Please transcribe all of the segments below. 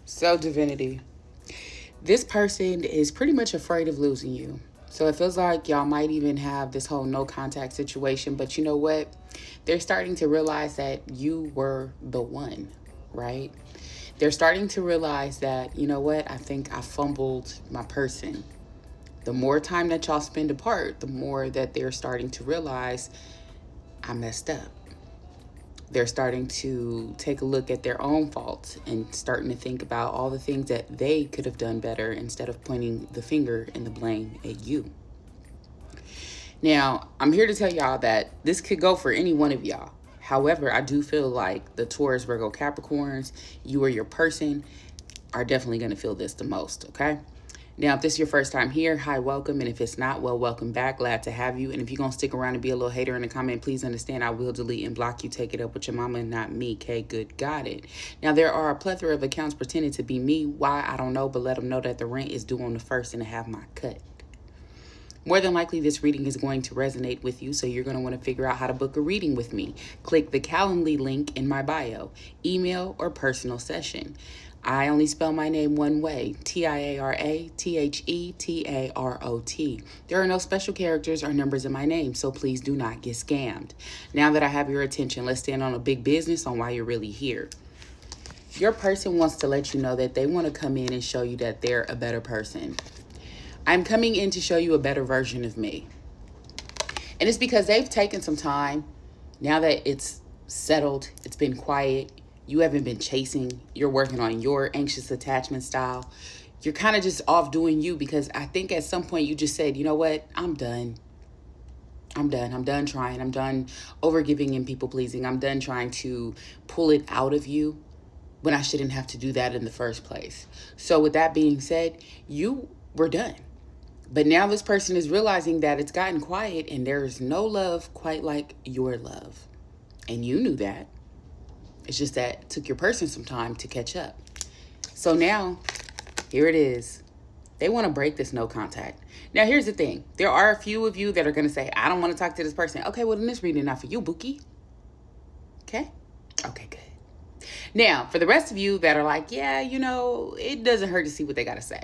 So, Divinity, this person is pretty much afraid of losing you. So, it feels like y'all might even have this whole no contact situation, but you know what? They're starting to realize that you were the one, right? They're starting to realize that, you know what? I think I fumbled my person. The more time that y'all spend apart, the more that they're starting to realize I messed up. They're starting to take a look at their own faults and starting to think about all the things that they could have done better instead of pointing the finger and the blame at you. Now, I'm here to tell y'all that this could go for any one of y'all. However, I do feel like the Taurus, Virgo, Capricorns, you or your person, are definitely going to feel this the most, okay? Now, if this is your first time here, hi, welcome. And if it's not, well, welcome back. Glad to have you. And if you're going to stick around and be a little hater in the comment, please understand I will delete and block you. Take it up with your mama and not me. Okay, good. Got it. Now, there are a plethora of accounts pretending to be me. Why? I don't know, but let them know that the rent is due on the first and to have my cut. More than likely, this reading is going to resonate with you, so you're going to want to figure out how to book a reading with me. Click the Calendly link in my bio, email or personal session. I only spell my name one way, TIARATHETAROT. There are no special characters or numbers in my name, so please do not get scammed. Now that I have your attention, let's stand on a big business on why you're really here. Your person wants to let you know that they want to come in and show you that they're a better person. I'm coming in to show you a better version of me. And it's because they've taken some time. Now that it's settled, it's been quiet, you haven't been chasing, you're working on your anxious attachment style. You're kind of just off doing you because I think at some point you just said, you know what, I'm done. I'm done trying. I'm done overgiving and people pleasing. I'm done trying to pull it out of you when I shouldn't have to do that in the first place. So with that being said, you were done. But now this person is realizing that it's gotten quiet and there's no love quite like your love. And you knew that. It's just that it took your person some time to catch up. So now, here it is. They want to break this no contact. Now, here's the thing. There are a few of you that are going to say, I don't want to talk to this person. Okay, well, then this reading not for you, Bookie. Okay? Okay, good. Now, for the rest of you that are like, yeah, you know, it doesn't hurt to see what they got to say.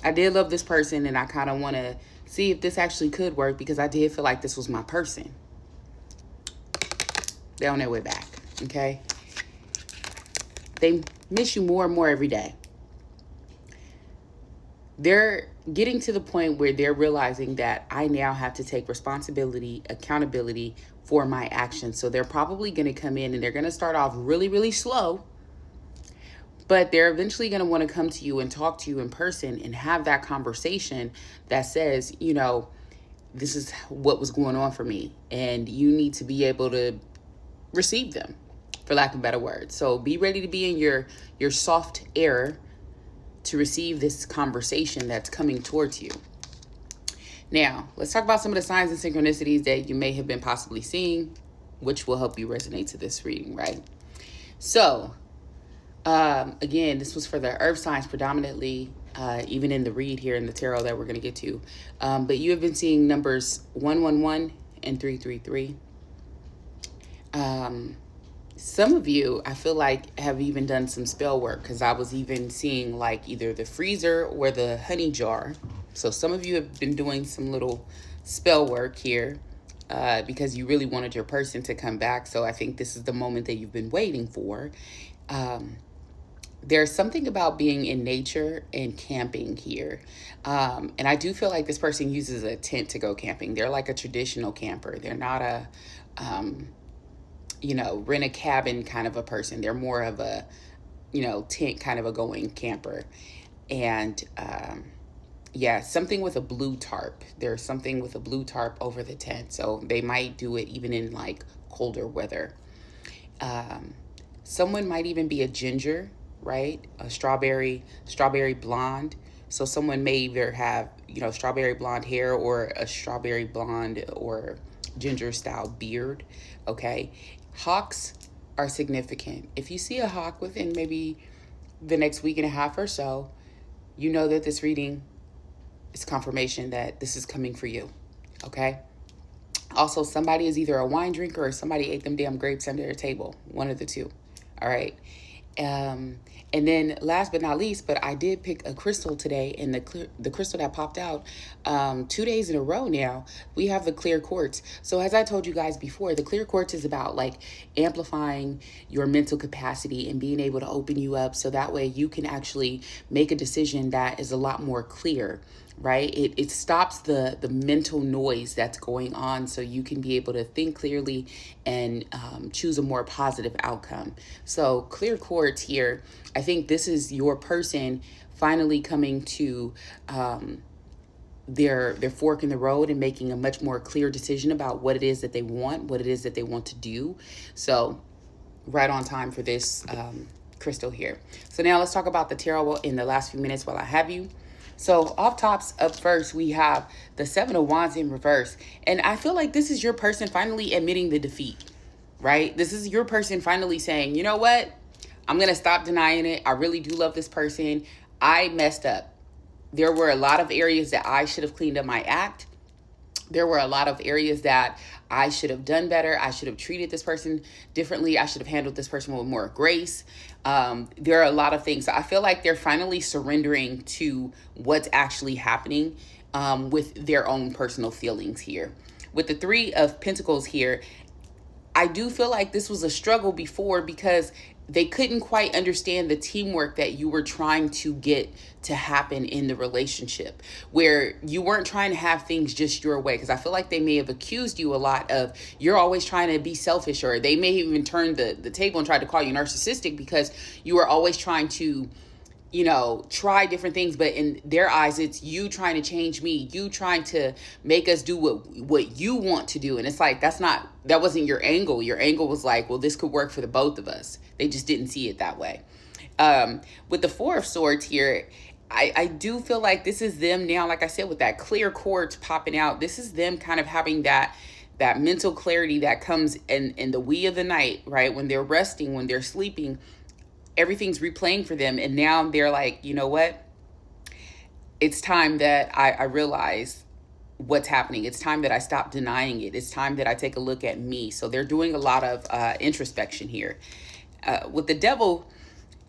I did love this person and I kind of want to see if this actually could work because I did feel like this was my person. They're on their way back, okay? They miss you more and more every day. They're getting to the point where they're realizing that I now have to take responsibility, accountability for my actions. So they're probably going to come in and they're going to start off really, really slow. But they're eventually going to want to come to you and talk to you in person and have that conversation that says, you know, this is what was going on for me. And you need to be able to receive them, for lack of a better word. So be ready to be in your soft air to receive this conversation that's coming towards you. Now, let's talk about some of the signs and synchronicities that you may have been possibly seeing, which will help you resonate to this reading, right? So, again, this was for the earth signs predominantly, even in the read here in the tarot that we're going to get to. But you have been seeing numbers 111 and 333. Some of you, I feel like, have even done some spell work because I was even seeing like either the freezer or the honey jar. So some of you have been doing some little spell work here because you really wanted your person to come back. So I think this is the moment that you've been waiting for. There's something about being in nature and camping here. And I do feel like this person uses a tent to go camping. They're like a traditional camper. They're not a, rent a cabin kind of a person. They're more of a, tent kind of a going camper. And something with a blue tarp. There's something with a blue tarp over the tent. So they might do it even in like colder weather. Someone might even be a ginger, right? A strawberry blonde. So someone may either have, strawberry blonde hair or a strawberry blonde or ginger style beard. Okay. Hawks are significant. If you see a hawk within maybe the next week and a half or so, you know that this reading is confirmation that this is coming for you. Okay. Also, somebody is either a wine drinker or somebody ate them damn grapes under their table. One of the two. All right. And then last but not least, but I did pick a crystal today, and the crystal that popped out 2 days in a row now, we have the clear quartz. So as I told you guys before, the clear quartz is about like amplifying your mental capacity and being able to open you up so that way you can actually make a decision that is a lot more clear, right? It stops the mental noise that's going on so you can be able to think clearly and choose a more positive outcome. So clear quartz here, I think this is your person finally coming to their fork in the road and making a much more clear decision about what it is that they want, what it is that they want to do. So right on time for this crystal here. So now let's talk about the tarot in the last few minutes while I have you. So off tops, up first, we have the Seven of Wands in reverse. And I feel like this is your person finally admitting the defeat, right? This is your person finally saying, you know what? I'm going to stop denying it. I really do love this person. I messed up. There were a lot of areas that I should have cleaned up my act. There were a lot of areas that I should have done better. I should have treated this person differently. I should have handled this person with more grace. There are a lot of things. I feel like they're finally surrendering to what's actually happening with their own personal feelings here. With the Three of Pentacles here, I do feel like this was a struggle before because they couldn't quite understand the teamwork that you were trying to get to happen in the relationship, where you weren't trying to have things just your way. Because I feel like they may have accused you a lot of you're always trying to be selfish, or they may even turn the table and tried to call you narcissistic because you were always trying to, you know, try different things, but in their eyes, it's you trying to change me, you trying to make us do what you want to do. And it's like, that wasn't your angle. Your angle was like, well, this could work for the both of us. They just didn't see it that way. With the Four of Swords here, I do feel like this is them now, like I said, with that clear quartz popping out, this is them kind of having that mental clarity that comes in the wee of the night, right? When they're resting, when they're sleeping, everything's replaying for them. And now they're like, you know what? It's time that I realize what's happening. It's time that I stop denying it. It's time that I take a look at me. So they're doing a lot of introspection here. With the Devil,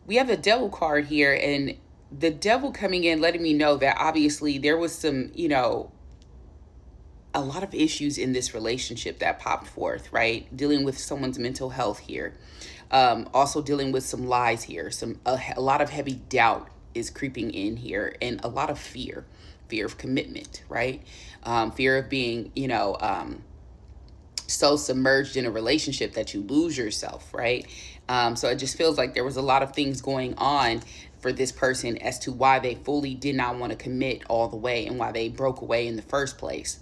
we have the Devil card here, and the Devil coming in, letting me know that obviously there was some, you know, a lot of issues in this relationship that popped forth, right? Dealing with someone's mental health here. Also dealing with some lies here. A lot of heavy doubt is creeping in here, and a lot of fear of commitment, right? Fear of being, you know, so submerged in a relationship that you lose yourself, right? So it just feels like there was a lot of things going on for this person as to why they fully did not want to commit all the way and why they broke away in the first place.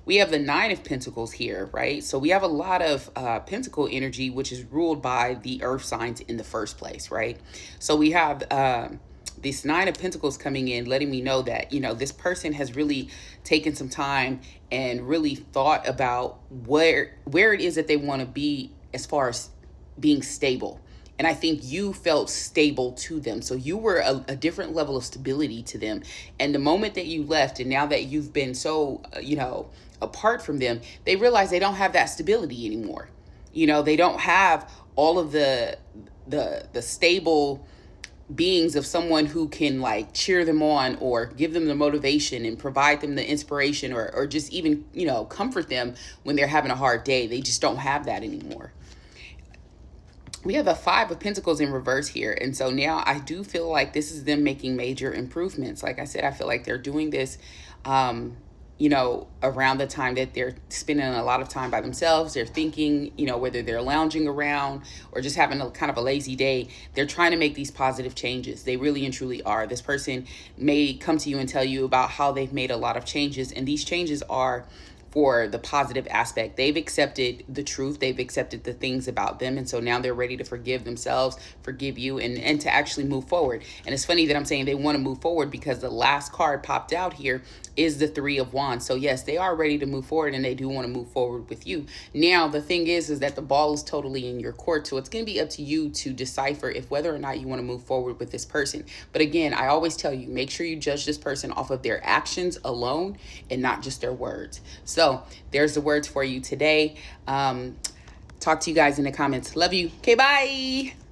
We have the Nine of Pentacles here, right? So we have a lot of pentacle energy, which is ruled by the earth signs in the first place, right? So we have this Nine of Pentacles coming in, letting me know that, you know, this person has really taken some time and really thought about where it is that they want to be as far as being stable. And I think you felt stable to them. So you were a different level of stability to them. And the moment that you left, and now that you've been so, you know, apart from them, they realize they don't have that stability anymore. You know, they don't have all of the stable beings of someone who can like cheer them on or give them the motivation and provide them the inspiration or just even, you know, comfort them when they're having a hard day. They just don't have that anymore. We have a Five of Pentacles in reverse here. And so now I do feel like this is them making major improvements. Like I said, I feel like they're doing this, you know, around the time that they're spending a lot of time by themselves. They're thinking, you know, whether they're lounging around or just having a kind of a lazy day, they're trying to make these positive changes. They really and truly are. This person may come to you and tell you about how they've made a lot of changes. And these changes are for the positive aspect. They've accepted the truth. They've accepted the things about them. And so now they're ready to forgive themselves, forgive you, and to actually move forward. And it's funny that I'm saying they want to move forward because the last card popped out here is the Three of Wands. So yes, they are ready to move forward and they do want to move forward with you. Now, the thing is that the ball is totally in your court. So it's going to be up to you to decipher if whether or not you want to move forward with this person. But again, I always tell you, make sure you judge this person off of their actions alone and not just their words. So there's the words for you today. Talk to you guys in the comments. Love you. Okay, bye.